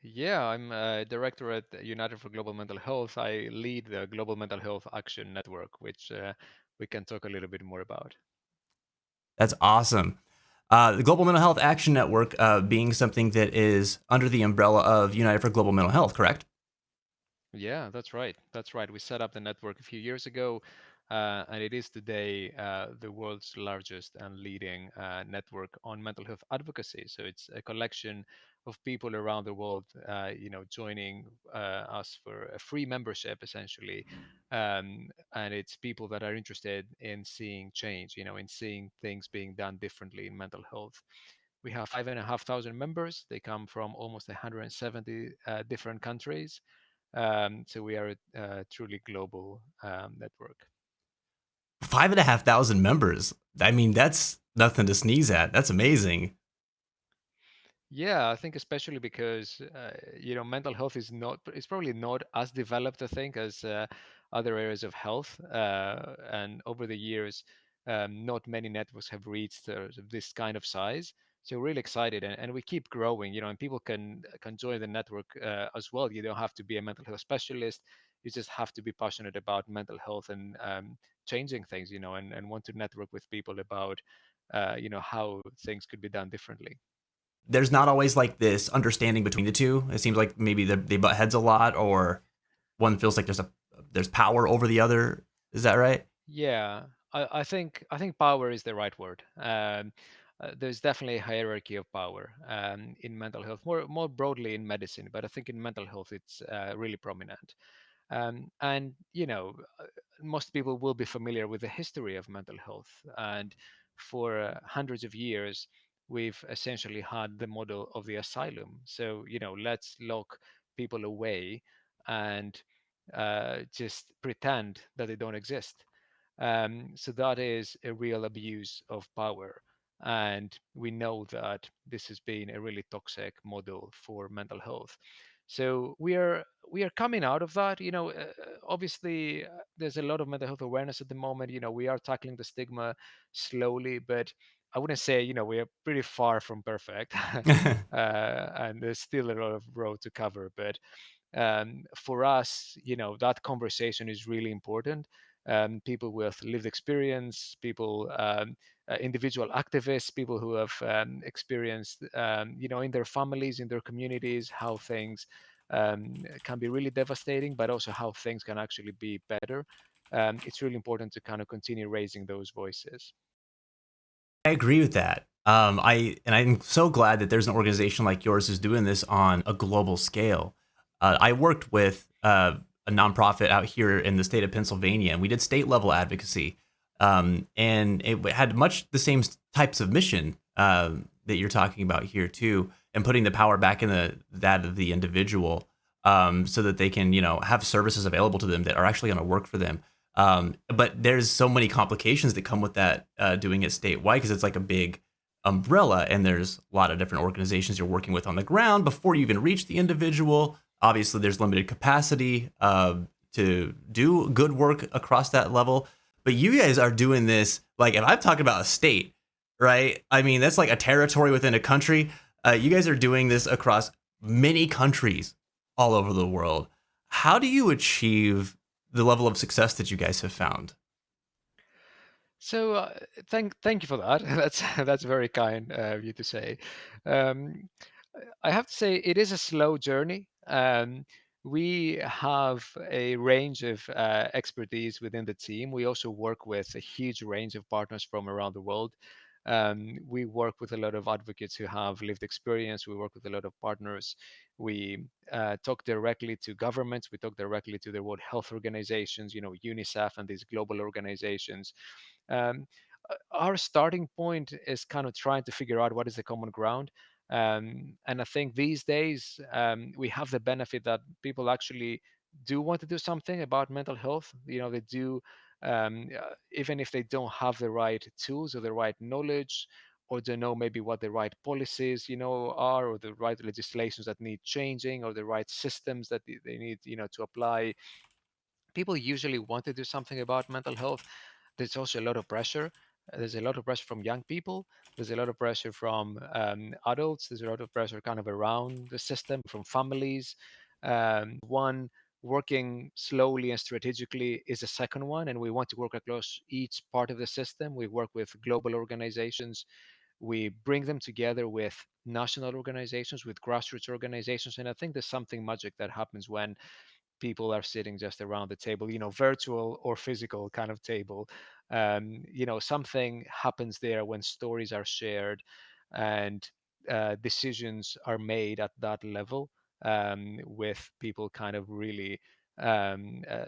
Yeah, I'm a director at United for Global Mental Health. I lead the Global Mental Health Action Network, which we can talk a little bit more about. That's awesome. The Global Mental Health Action Network being something that is under the umbrella of United for Global Mental Health, correct? Yeah, that's right. That's right. We set up the network a few years ago, and it is today the world's largest and leading network on mental health advocacy. So it's a collection of people around the world, joining us for a free membership, essentially. And it's people that are interested in seeing change, in seeing things being done differently in mental health. We have 5,500 members. They come from almost 170 different countries. So we are a truly global network. 5,500 members. I mean, that's nothing to sneeze at. That's amazing. Yeah, I think especially because mental health is not it's probably not as developed, I think, as other areas of health. And over the years, not many networks have reached this kind of size. So we're really excited, and we keep growing. And people can join the network as well. You don't have to be a mental health specialist. You just have to be passionate about mental health and changing things. And want to network with people about how things could be done differently. There's not always like this understanding between the two. It seems like maybe they butt heads a lot, or one feels like there's power over the other. Is that right? Yeah, I think power is the right word. There's definitely a hierarchy of power in mental health, more broadly in medicine, but I think in mental health it's really prominent. And most people will be familiar with the history of mental health, and for hundreds of years we've essentially had the model of the asylum. So let's lock people away and just pretend that they don't exist. So that is a real abuse of power. And we know that this has been a really toxic model for mental health. So we are coming out of that. Obviously, there's a lot of mental health awareness at the moment. We are tackling the stigma slowly, but I wouldn't say we are pretty far from perfect, and there's still a lot of road to cover. But for us, that conversation is really important. People with lived experience, people, individual activists, people who have experienced, in their families, in their communities, how things can be really devastating, but also how things can actually be better. It's really important to kind of continue raising those voices. I agree with that. I'm so glad that there's an organization like yours who's doing this on a global scale. I worked with a nonprofit out here in the state of Pennsylvania, and we did state level advocacy, and it had much the same types of mission that you're talking about here too, and putting the power back in that of the individual, so that they can have services available to them that are actually going to work for them. But there's so many complications that come with that, doing it statewide, because it's like a big umbrella, and there's a lot of different organizations you're working with on the ground before you even reach the individual. Obviously, there's limited capacity to do good work across that level. But you guys are doing this, like, if I'm talking about a state, right? I mean, that's like a territory within a country. You guys are doing this across many countries all over the world. How do you achieve the level of success that you guys have found? So thank you for that. That's very kind of you to say. Um, I have to say it is a slow journey. We have a range of expertise within the team. We also work with a huge range of partners from around the world. We work with a lot of advocates who have lived experience. We work with a lot of partners. We talk directly to governments. We talk directly to the World Health Organizations, UNICEF and these global organizations. um, our starting point is kind of trying to figure out what is the common ground. And I think these days we have the benefit that people actually do want to do something about mental health. They do, even if they don't have the right tools or the right knowledge, or don't know maybe what the right policies, are, or the right legislations that need changing, or the right systems that they need, to apply. People usually want to do something about mental health. There's also a lot of pressure. There's a lot of pressure from young people. There's a lot of pressure from adults. There's a lot of pressure kind of around the system from families. One, working slowly and strategically is a second one, and we want to work across each part of the system. We work with global organizations. We bring them together with national organizations, with grassroots organizations, and I think there's something magic that happens when people are sitting just around the table, virtual or physical kind of table. Something happens there when stories are shared and decisions are made at that level, with people kind of really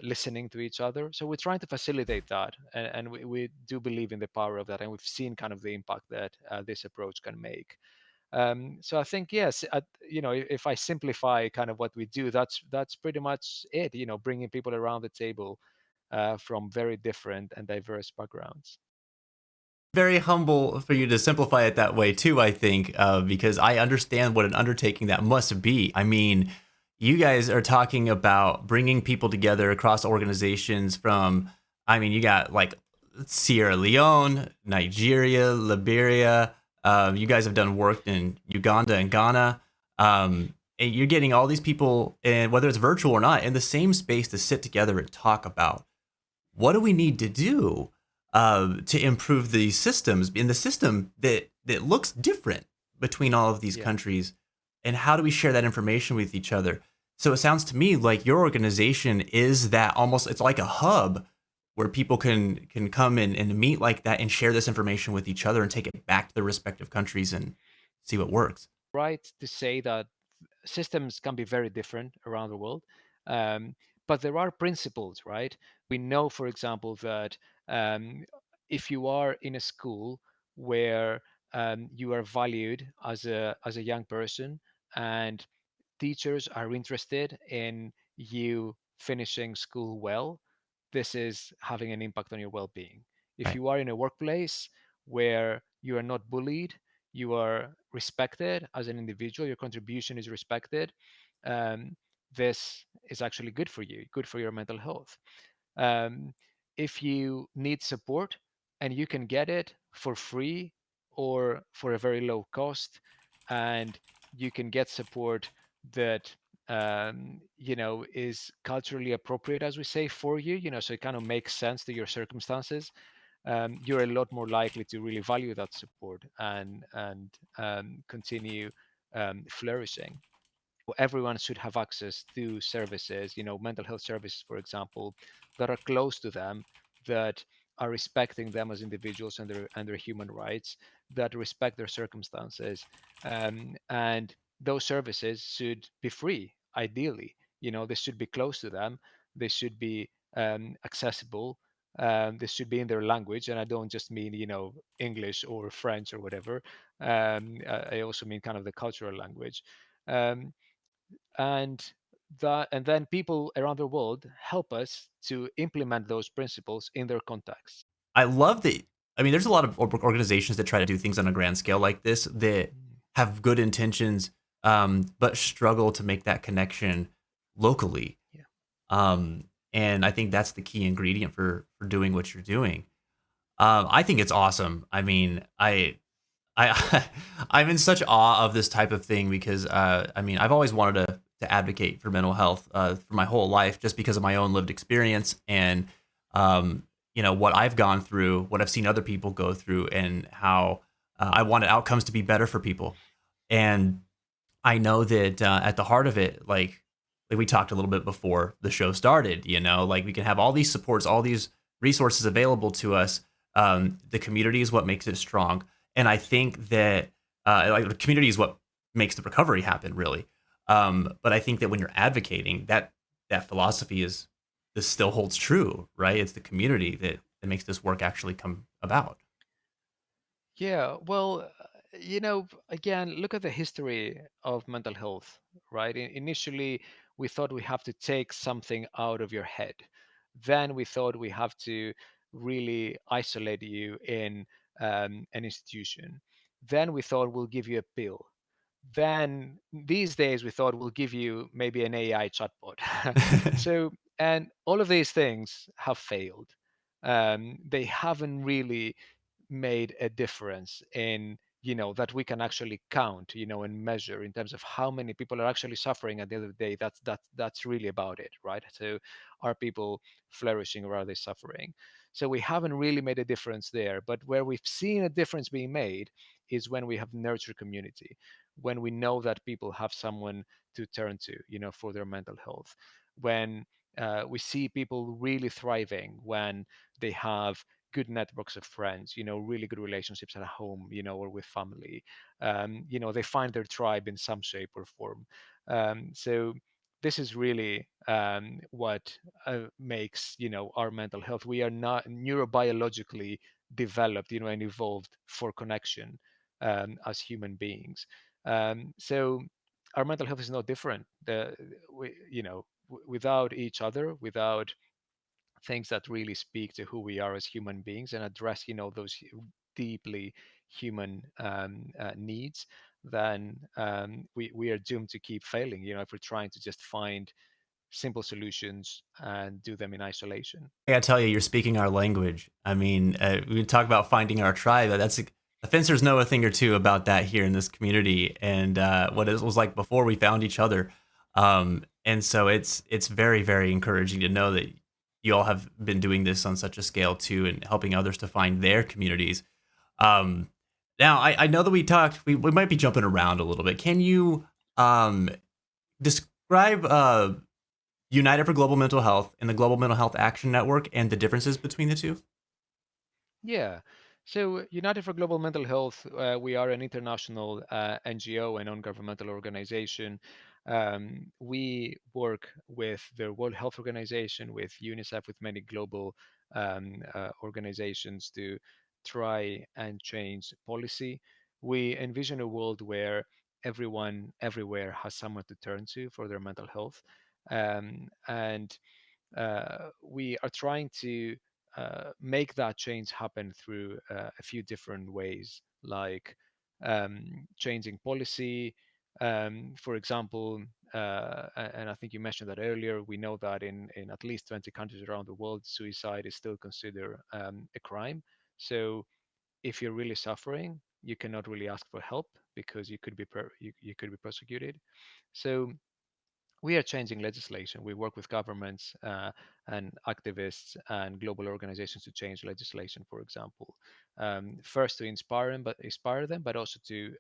listening to each other. So we're trying to facilitate that, and we do believe in the power of that, and we've seen kind of the impact that this approach can make. So I think yes, if I simplify kind of what we do, that's pretty much it. Bringing people around the table from very different and diverse backgrounds. Very humble for you to simplify it that way too, I think, because I understand what an undertaking that must be. I mean, you guys are talking about bringing people together across organizations from, I mean, you got like Sierra Leone, Nigeria, Liberia. You guys have done work in Uganda and Ghana. And you're getting all these people, and whether it's virtual or not, in the same space to sit together and talk about what do we need to do to improve these systems in the system that looks different between all of these Yeah. countries, and how do we share that information with each other? So it sounds to me like your organization is that, almost it's like a hub where people can come in and meet like that and share this information with each other and take it back to their respective countries and see what works. Right to say that systems can be very different around the world, um, but there are principles, right? We know, for example, that um, if you are in a school where you are valued as a young person, and teachers are interested in you finishing school well, this is having an impact on your well-being. If Right. you are in a workplace where you are not bullied, you are respected as an individual, your contribution is respected, um, this is actually good for you, good for your mental health. um, if you need support and you can get it for free or for a very low cost, and you can get support that is culturally appropriate, as we say, for you, so it kind of makes sense to your circumstances, you're a lot more likely to really value that support and continue flourishing. Everyone should have access to services, mental health services, for example, that are close to them, that are respecting them as individuals and their human rights, that respect their circumstances, and those services should be free. Ideally, they should be close to them. They should be accessible. They should be in their language, and I don't just mean English or French or whatever. I also mean kind of the cultural language. Um, and and then people around the world help us to implement those principles in their contexts. I love that. I mean, there's a lot of organizations that try to do things on a grand scale like this that Mm. have good intentions, but struggle to make that connection locally. Yeah. And I think that's the key ingredient for doing what you're doing. I think it's awesome. I mean, I I'm in such awe of this type of thing because I mean, I've always wanted to advocate for mental health for my whole life, just because of my own lived experience and um, what I've gone through, what I've seen other people go through, and how I wanted outcomes to be better for people. And I know that at the heart of it, like we talked a little bit before the show started, like we can have all these supports, all these resources available to us. The community is what makes it strong, and I think that like the community is what makes the recovery happen, really. But I think that when you're advocating, that philosophy is this still holds true, right? It's the community that makes this work actually come about. Yeah, well, again, look at the history of mental health, right? Initially, we thought we have to take something out of your head. Then we thought we have to really isolate you in an institution. Then we thought we'll give you a pill. Then these days we thought we'll give you maybe an AI chatbot. So, and all of these things have failed. They haven't really made a difference in, that we can actually count, and measure in terms of how many people are actually suffering at the end of the day. That's really about it, right? So are people flourishing or are they suffering? So we haven't really made a difference there, but where we've seen a difference being made is when we have nurtured community, when we know that people have someone to turn to, for their mental health, when we see people really thriving when they have good networks of friends, really good relationships at home, or with family. They find their tribe in some shape or form. So this is really what makes, our mental health. We are not neurobiologically developed, and evolved for connection as human beings. So our mental health is no different. Without each other, without things that really speak to who we are as human beings and address, those deeply human needs, then we are doomed to keep failing. If we're trying to just find simple solutions and do them in isolation. I gotta tell you, you're speaking our language. I mean, we talk about finding our tribe. That's the fencers know a thing or two about that here in this community, and what it was like before we found each other. And so it's very very encouraging to know that you all have been doing this on such a scale too, and helping others to find their communities. Um, Now, I know that we might be jumping around a little bit. Can you um, describe United for Global Mental Health and the Global Mental Health Action Network and the differences between the two? Yeah. So, United for Global Mental Health, we are an international NGO and non-governmental organization. We work with the World Health Organization, with UNICEF, with many global organizations to try and change policy. We envision a world where everyone, everywhere, has someone to turn to for their mental health. And we are trying to make that change happen through a few different ways, like changing policy. For example, and I think you mentioned that earlier, we know that in at least 20 countries around the world, suicide is still considered a crime. So if you're really suffering, you cannot really ask for help because you could be prosecuted. So we are changing legislation. We work with governments and activists and global organizations to change legislation, for example. First to inspire them, but also to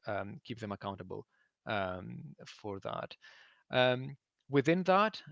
keep them accountable for that. Um, Within that,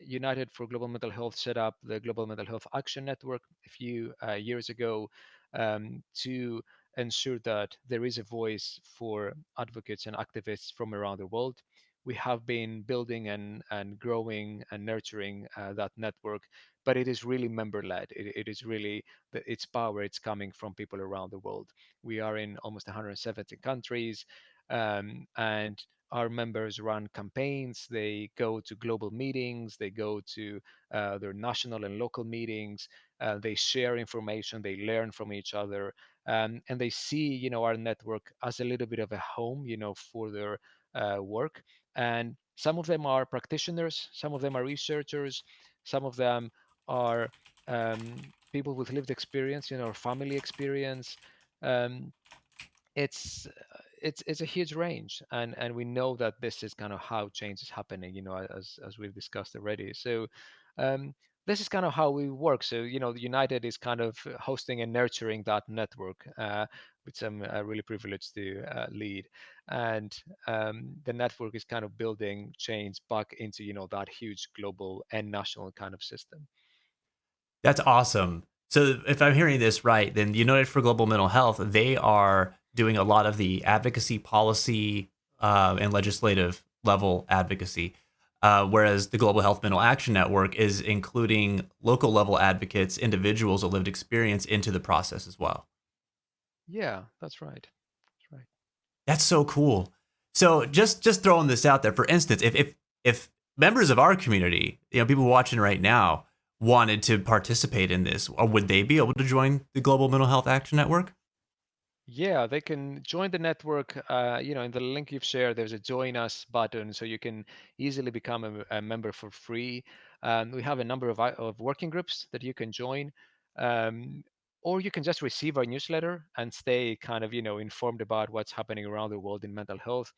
United for Global Mental Health set up the Global Mental Health Action Network a few years ago to ensure that there is a voice for advocates and activists from around the world. We have been building and growing and nurturing that network, but it is really member led. It is really its power, it's coming from people around the world. We are in almost 170 countries, and our members run campaigns. They go to global meetings. They go to their national and local meetings. They share information. They learn from each other, and they see, our network as a little bit of a home, for their work. And some of them are practitioners. Some of them are researchers. Some of them are people with lived experience, or family experience. Um, it's a huge range, and we know that this is kind of how change is happening, as we've discussed already. So um, this is kind of how we work. So the United is kind of hosting and nurturing that network, which I'm really privileged to lead. And the network is kind of building change back into that huge global and national kind of system. That's awesome. So if I'm hearing this right, then United for Global Mental Health, they are doing a lot of the advocacy, policy, and legislative level advocacy, whereas the Global Health Mental Action Network is including local level advocates, individuals with lived experience into the process as well. Yeah, that's right. That's right. That's so cool. So just throwing this out there, for instance, if members of our community, people watching right now, wanted to participate in this, would they be able to join the Global Mental Health Action Network? Yeah, they can join the network. In the link you've shared, there's a join us button, so you can easily become a member for free. We have a number of working groups that you can join. or you can just receive our newsletter and stay kind of informed about what's happening around the world in mental health.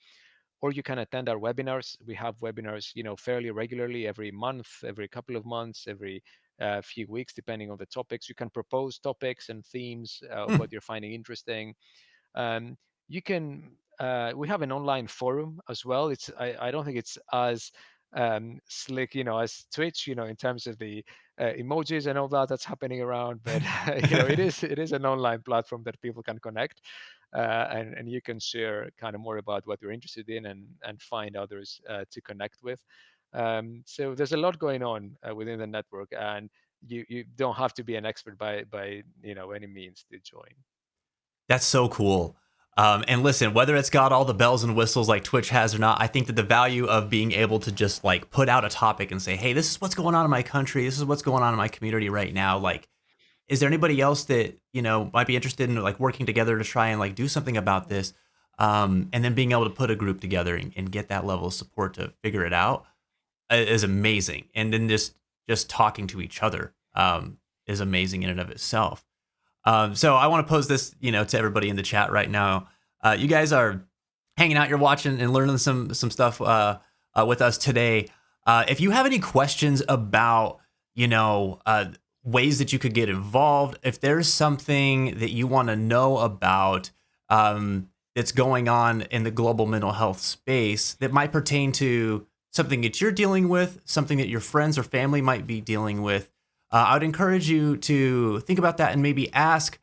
Or you can attend our webinars. We have webinars fairly regularly, every month, every couple of months, every few weeks, depending on the topics. You can propose topics and themes of Hmm. what you're finding interesting. um, you can We have an online forum as well. I don't think it's as slick as Twitch, in terms of the emojis and all that's happening around, but it is an online platform that people can connect, and you can share kind of more about what you're interested in, and find others to connect with. So there's a lot going on within the network, and you don't have to be an expert by any means to join. That's so cool. And listen, whether it's got all the bells and whistles like Twitch has or not, I think that the value of being able to just like put out a topic and say, "Hey, this is what's going on in my country. This is what's going on in my community right now." Like, is there anybody else that might be interested in like working together to try and like do something about this? And then being able to put a group together and get that level of support to figure it out is amazing. And then just talking to each other is amazing in and of itself. So I want to pose this, to everybody in the chat right now. You guys are hanging out, you're watching and learning some stuff with us today. If you have any questions about, ways that you could get involved, if there's something that you want to know about that's going on in the global mental health space that might pertain to something that you're dealing with, something that your friends or family might be dealing with, I would encourage you to think about that and maybe ask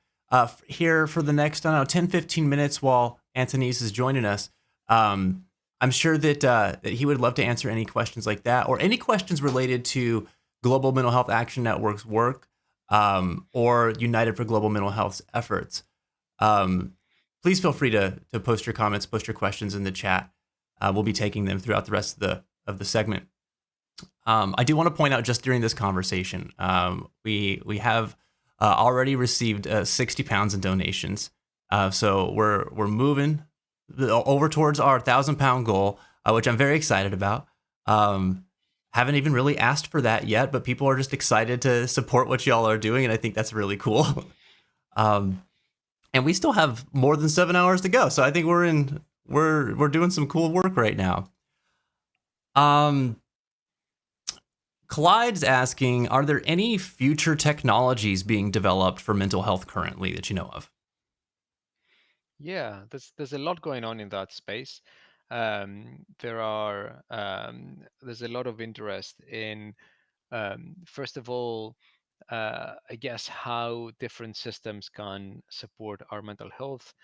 here for the next, I don't know, 10, 15 minutes while Antonis is joining us. I'm sure that he would love to answer any questions like that or any questions related to Global Mental Health Action Network's work or United for Global Mental Health's efforts. Please feel free to post your comments, post your questions in the chat. We'll be taking them throughout the rest of the segment. I do want to point out just during this conversation, we have already received 60 pounds in donations. So we're moving over towards our 1,000-pound goal, which I'm very excited about. Haven't even really asked for that yet, but people are just excited to support what y'all are doing, and I think that's really cool. And we still have more than 7 hours to go, so I think we're doing some cool work right now. Clyde's asking, are there any future technologies being developed for mental health currently that you know of? Yeah, there's a lot going on in that space. There's a lot of interest in, first of all, I guess how different systems can support our mental health.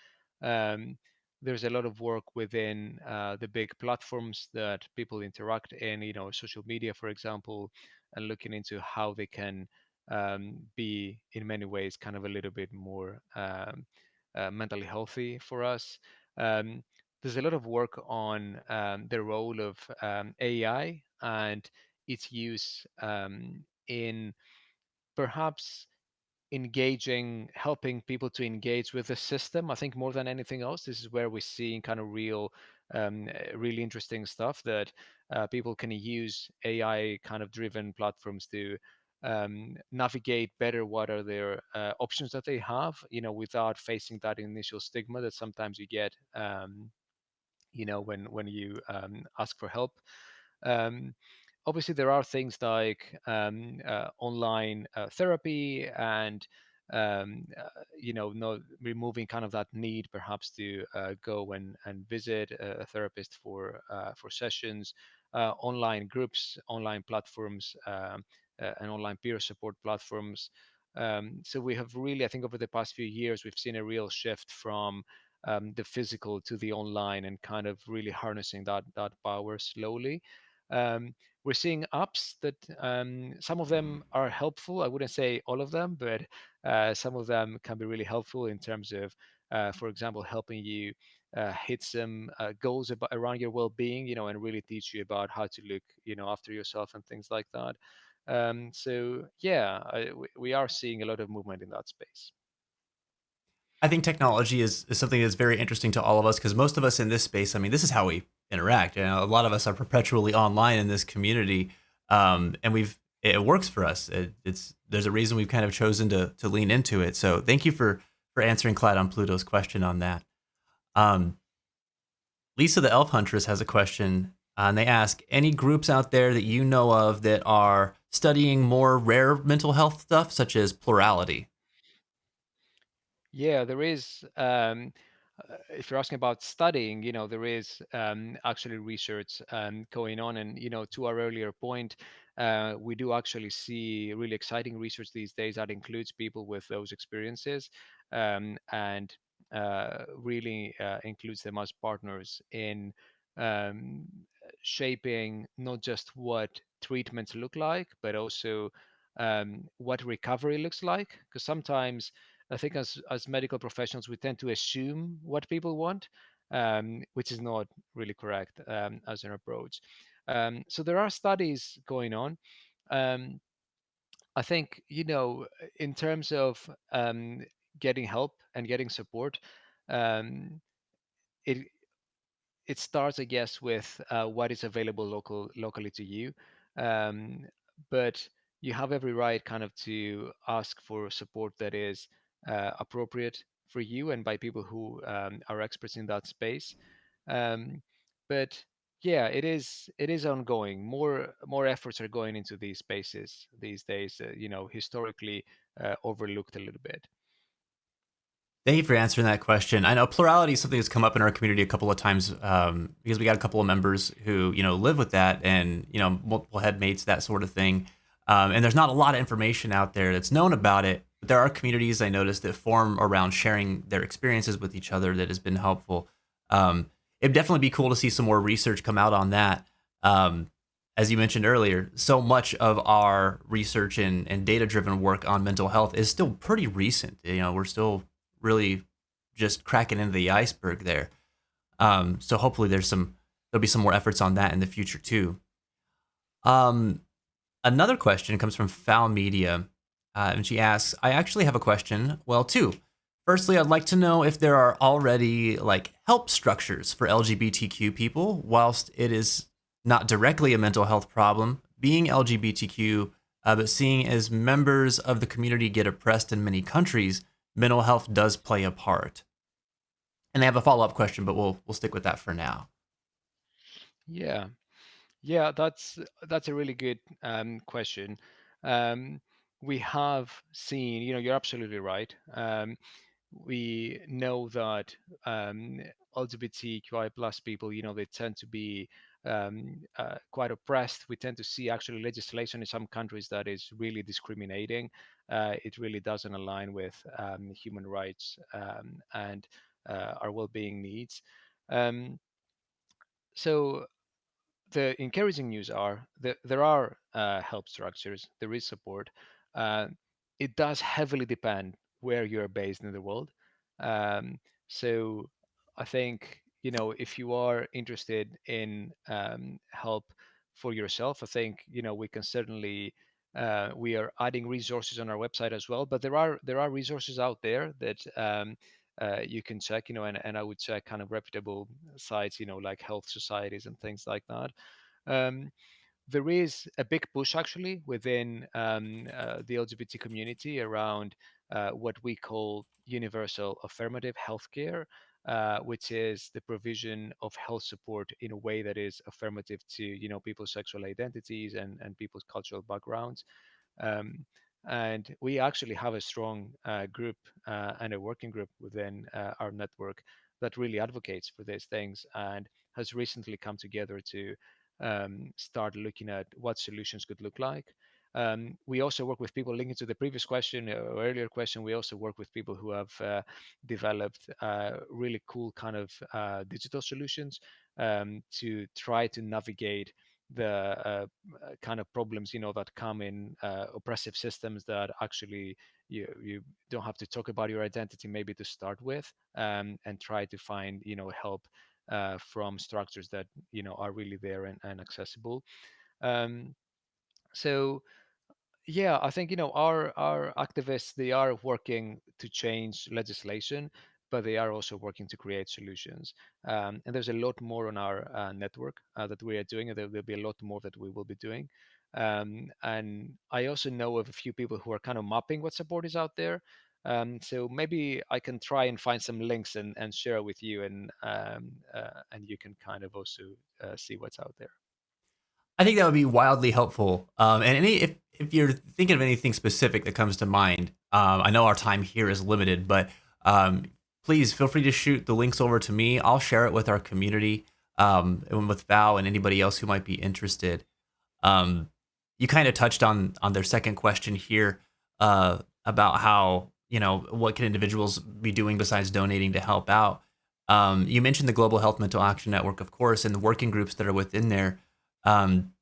Um, there's a lot of work within the big platforms that people interact in, social media, for example, and looking into how they can be, in many ways, kind of a little bit more mentally healthy for us. Um, there's a lot of work on the role of AI and its use in perhaps helping people to engage with the system. I think more than anything else, this is where we're seeing kind of really interesting stuff that people can use AI kind of driven platforms to navigate better what are their options that they have, without facing that initial stigma that sometimes you get, when you ask for help. Um, Obviously, there are things like online therapy and not removing kind of that need perhaps to go and visit a therapist for sessions, online groups, online platforms, and online peer support platforms. So we have really, I think, over the past few years, we've seen a real shift from the physical to the online, and kind of really harnessing that power slowly. Um, we're seeing apps that some of them are helpful. I wouldn't say all of them, but some of them can be really helpful in terms of, for example, helping you hit some goals around your well-being, and really teach you about how to look, after yourself and things like that. So yeah, we are seeing a lot of movement in that space. I think technology is something that's very interesting to all of us because most of us in this space, I mean, this is how we interact. A lot of us are perpetually online in this community, and it works for us. It's there's a reason we've kind of chosen to lean into it. So thank you for answering Clyde on Pluto's question on that. Um, Lisa the Elf Huntress has a question, and they ask any groups out there that you know of that are studying more rare mental health stuff, such as plurality. Yeah, there is. If you're asking about studying, there is actually research going on, and to our earlier point, we do actually see really exciting research these days that includes people with those experiences, and really includes them as partners in um, shaping not just what treatments look like, but also what recovery looks like. Because sometimes I think as medical professionals, we tend to assume what people want, which is not really correct as an approach. So there are studies going on. Um, I think in terms of getting help and getting support, um, it it starts, I guess, with what is available locally to you. Um, but you have every right kind of to ask for support that is appropriate for you and by people who are experts in that space. Um, but yeah, it is ongoing. More efforts are going into these spaces these days. Historically overlooked a little bit. Thank you for answering that question. I know plurality is something that's come up in our community a couple of times because we got a couple of members who live with that and multiple headmates, that sort of thing. And there's not a lot of information out there that's known about it. But there are communities I noticed that form around sharing their experiences with each other that has been helpful. It'd definitely be cool to see some more research come out on that. Um, as you mentioned earlier, so much of our research and data driven work on mental health is still pretty recent. We're still really just cracking into the iceberg there. So hopefully there'll be some more efforts on that in the future too. Um, Another question comes from Foul Media, and she asks, "I actually have a question. Well, two. Firstly, I'd like to know if there are already like help structures for LGBTQ people, whilst it is not directly a mental health problem, being LGBTQ, but seeing as members of the community get oppressed in many countries, mental health does play a part." And they have a follow up question, but we'll stick with that for now. Yeah. Yeah, that's a really good question. Um, we have seen, you're absolutely right. We know that LGBTQI plus people, they tend to be quite oppressed. We tend to see actually legislation in some countries that is really discriminating. It really doesn't align with human rights and our well-being needs. Um, so the encouraging news are that there are help structures, there is support. Uh, it does heavily depend where you're based in the world. Um, so I think, if you are interested in help for yourself, I think, we can certainly we are adding resources on our website as well. But there are resources out there that you can check, and I would check kind of reputable sites, like health societies and things like that. um, there is a big push actually within the LGBT community around what we call universal affirmative healthcare, which is the provision of health support in a way that is affirmative to people's sexual identities and people's cultural backgrounds. Um, and we actually have a strong group and a working group within our network that really advocates for these things and has recently come together to start looking at what solutions could look like. We also work with people linking to the previous question or earlier question. We also work with people who have developed really cool kind of digital solutions to try to navigate the kind of problems that come in oppressive systems that actually you don't have to talk about your identity maybe to start with, and try to find help from structures that are really there and accessible. um, so yeah, I think our activists, they are working to change legislation, but they are also working to create solutions. And there's a lot more on our network that we are doing, and there'll be a lot more that we will be doing. And I also know of a few people who are kind of mapping what support is out there. So maybe I can try and find some links and share with you, and you can kind of also see what's out there. I think that would be wildly helpful. And if you're thinking of anything specific that comes to mind, I know our time here is limited, but um, please feel free to shoot the links over to me. I'll share it with our community, and with Val and anybody else who might be interested. Um, you kind of touched on their second question here, about how, what can individuals be doing besides donating to help out. You mentioned the Global Health Mental Action Network, of course, and the working groups that are within there. Um,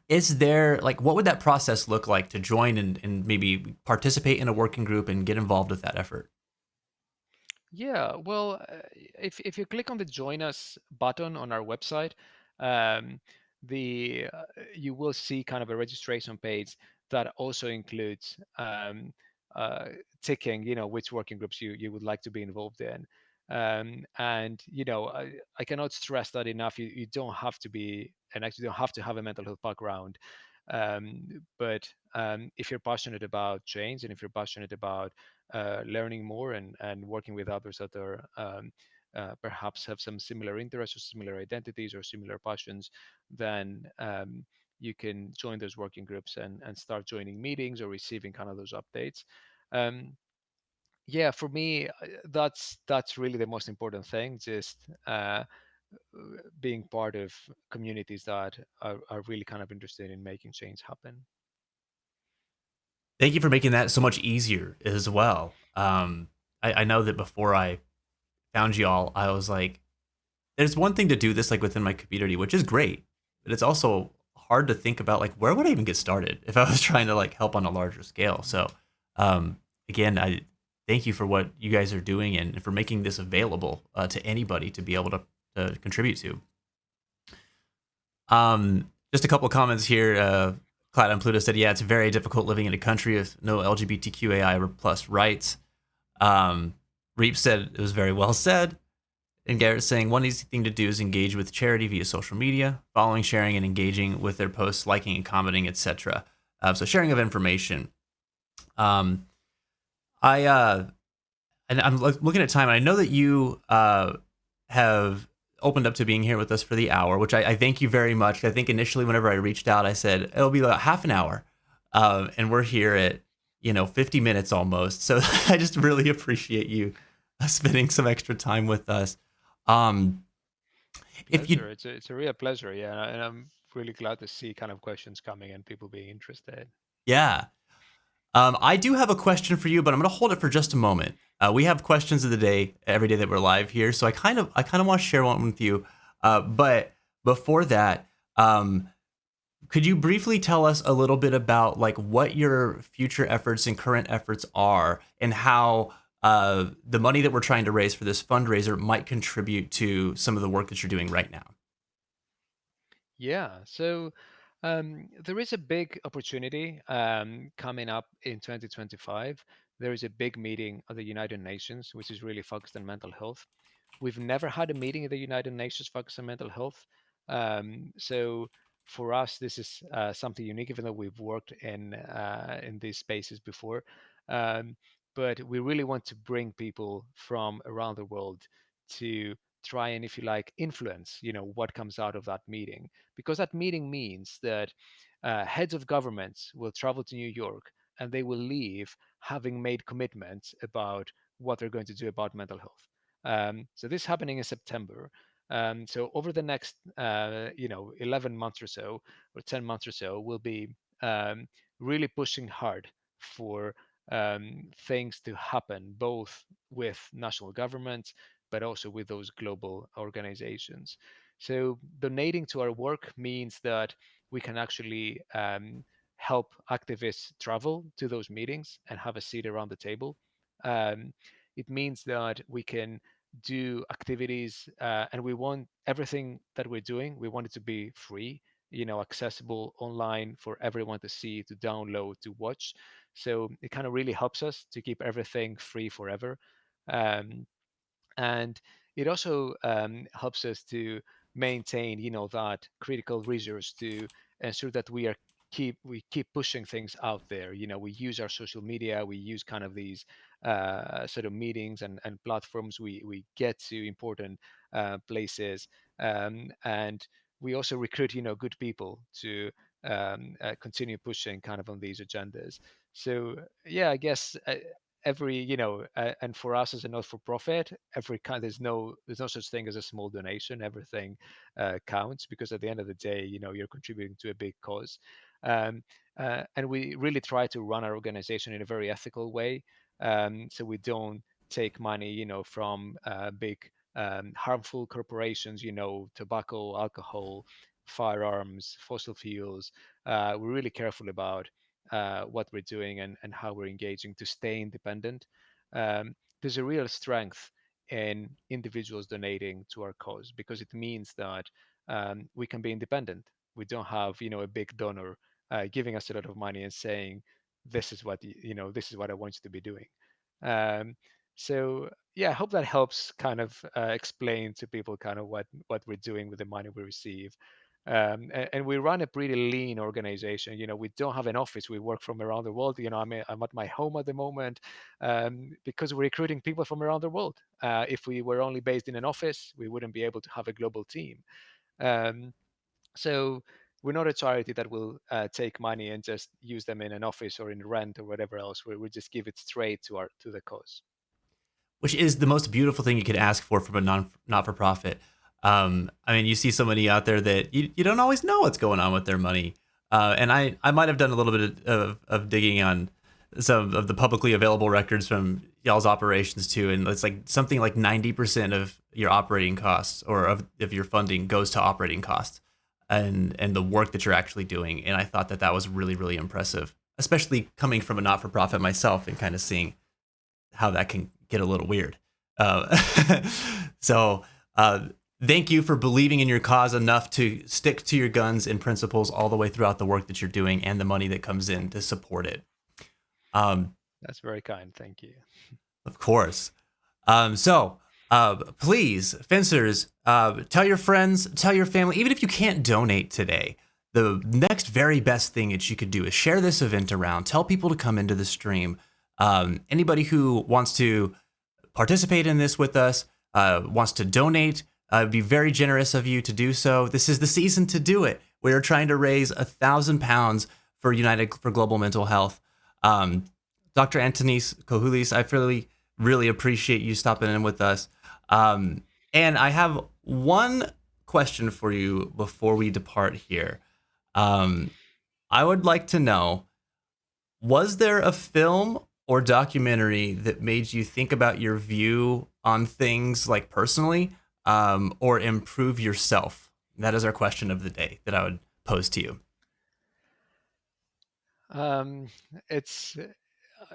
is there, like, what would that process look like to join and maybe participate in a working group and get involved with that effort? Yeah, well, if you click on the Join Us button on our website, um, the you will see kind of a registration page that also includes uh, ticking, which working groups you would like to be involved in. And I cannot stress that enough. You don't have to be, and actually don't have to have a mental health background. But if you're passionate about change, and if you're passionate about learning more, and working with others that are perhaps have some similar interests or similar identities or similar passions, then you can join those working groups and start joining meetings or receiving kind of those updates. Um, yeah, for me, that's really the most important thing. Just being part of communities that are really kind of interested in making change happen. Thank you for making that so much easier as well. I know that before I found y'all, I was like, there's one thing to do this like within my community, which is great, but it's also hard to think about like where would I even get started if I was trying to like help on a larger scale. So, um, again, I thank you for what you guys are doing and for making this available to anybody to be able to contribute to. Just a couple of comments here. Cloud and Pluto said, "Yeah, it's very difficult living in a country with no LGBTQAI plus rights." Um, Reap said it was very well said. And Garrett's saying one easy thing to do is engage with charity via social media, following, sharing, and engaging with their posts, liking and commenting, etc. So sharing of information. Um, I and I'm looking at time. And I know that you have opened up to being here with us for the hour, which I thank you very much. I think initially, whenever I reached out, I said it'll be about half an hour, and we're here at 50 minutes almost. So I just really appreciate you spending some extra time with us. Um, if you Pleasure. It's a real pleasure. Yeah, and I'm really glad to see kind of questions coming and people being interested. Yeah. I do have a question for you, but I'm going to hold it for just a moment. We have questions of the day every day that we're live here, so I kind of want to share one with you. But before that, um, could you briefly tell us a little bit about like what your future efforts and current efforts are, and how the money that we're trying to raise for this fundraiser might contribute to some of the work that you're doing right now? Yeah, so there is a big opportunity coming up in 2025. There is a big meeting of the United Nations, which is really focused on mental health. We've never had a meeting at the United Nations focused on mental health. So for us, this is something unique, even though we've worked in these spaces before. Um, but we really want to bring people from around the world to try and, if you like, influence, what comes out of that meeting, because that meeting means that heads of governments will travel to New York and they will leave having made commitments about what they're going to do about mental health. So this is happening in September. So over the next, 11 months or so, or 10 months or so, we'll be really pushing hard for things to happen, both with national governments, but also with those global organizations. So donating to our work means that we can actually help activists travel to those meetings and have a seat around the table. Um, it means that we can do activities, and we want everything that we're doing, we want it to be free, accessible online for everyone to see, to download, to watch. So it kind of really helps us to keep everything free forever. Um, and it also helps us to maintain, that critical resource to ensure that we are we keep pushing things out there. We use our social media, we use kind of these sort of meetings and platforms. We get to important places, and we also recruit good people to continue pushing kind of on these agendas. So yeah, I guess every and for us as a not-for-profit, every kind there's no such thing as a small donation. Everything counts, because at the end of the day, you're contributing to a big cause. um, and we really try to run our organization in a very ethical way. So we don't take money from big harmful corporations, tobacco, alcohol, firearms, fossil fuels. We're really careful about what we're doing and how we're engaging to stay independent. There's a real strength in individuals donating to our cause, because it means that we can be independent. We don't have a big donor giving us a lot of money and saying, this is what this is what I want you to be doing. um, so yeah, I hope that helps kind of explain to people kind of what we're doing with the money we receive. And we run a pretty lean organization. We don't have an office. We work from around the world. I'm at my home at the moment, because we're recruiting people from around the world. If we were only based in an office, we wouldn't be able to have a global team. um, so we're not a charity that will take money and just use them in an office or in rent or whatever else. We just give it straight to the cause. Which is the most beautiful thing you could ask for from a not for profit. I mean, you see so many out there that you don't always know what's going on with their money. And I might have done a little bit of digging on some of the publicly available records from y'all's operations too, and it's like something like 90% of your operating costs, or of your funding, goes to operating costs and the work that you're actually doing. And I thought that was really, really impressive, especially coming from a not for profit myself and kind of seeing how that can get a little weird. Uh, so thank you for believing in your cause enough to stick to your guns and principles all the way throughout the work that you're doing and the money that comes in to support it. Um, That's very kind. Thank you. of course. Please, fencers, tell your friends, tell your family, even if you can't donate today, the next very best thing that you could do is share this event around. Tell people to come into the stream. Anybody who wants to participate in this with us, wants to donate, it'd be very generous of you to do so. This is the season to do it. We are trying to raise £1,000 for United for Global Mental Health. Dr. Antonis Kousoulis, I really, really appreciate you stopping in with us. And I have one question for you before we depart here. I would like to know, was there a film or documentary that made you think about your view on things, like personally, or improve yourself? That is our question of the day that I would pose to you. Um, it's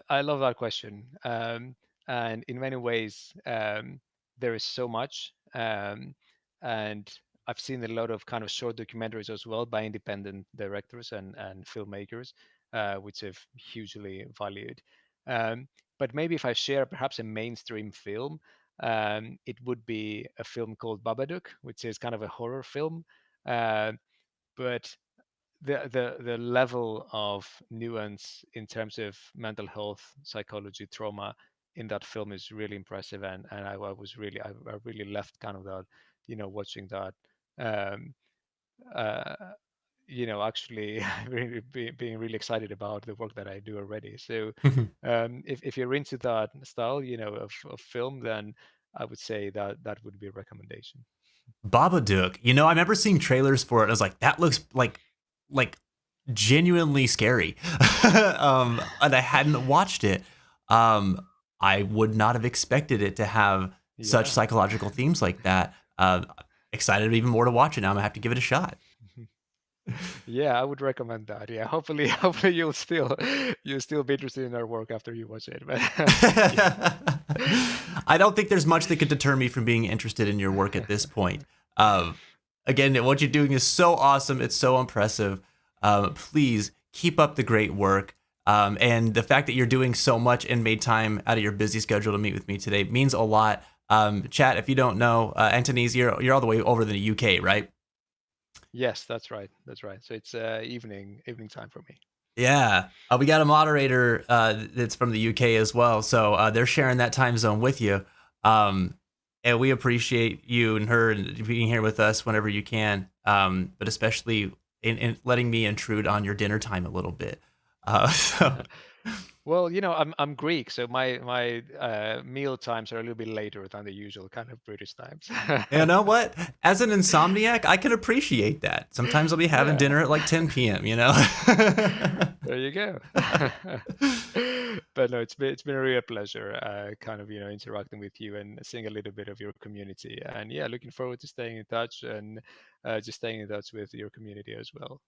I love that question. And in many ways, there is so much. And I've seen a lot of kind of short documentaries as well by independent directors and filmmakers, which I've hugely valued. But maybe if I share perhaps a mainstream film, it would be a film called Babadook, which is kind of a horror film. Uh, but the level of nuance in terms of mental health, psychology, trauma in that film is really impressive, and I was really I really left kind of that, watching that, um, uh, actually really being really excited about the work that I do already. So if you're into that style, of film, then I would say that would be a recommendation. Babadook. I remember seeing trailers for it. I was like, that looks like genuinely scary. And I hadn't watched it. I would not have expected it to have such Yeah. psychological themes like that. Excited even more to watch it now. I'm gonna have to give it a shot. Yeah, I would recommend that. Yeah, hopefully, hopefully you'll still be interested in our work after you watch it. But yeah, I don't think there's much that could deter me from being interested in your work at this point. Um, Again, what you're doing is so awesome. It's so impressive. Please keep up the great work. And the fact that you're doing so much and made time out of your busy schedule to meet with me today means a lot. Chat, if you don't know, Antonis, you're all the way over in the UK, right? Yes, that's right. That's right. So it's evening time for me. Yeah. We got a moderator that's from the UK as well, so they're sharing that time zone with you. Um, and we appreciate you and her and being here with us whenever you can, but especially in letting me intrude on your dinner time a little bit. So Well, I'm Greek, so my meal times are a little bit later than the usual kind of British times. you know what? As an insomniac, I can appreciate that. Sometimes I'll be having Yeah, dinner at like 10 p.m., you know? there you go. But no, it's been a real pleasure, kind of interacting with you and seeing a little bit of your community. And yeah, looking forward to staying in touch and just staying in touch with your community as well.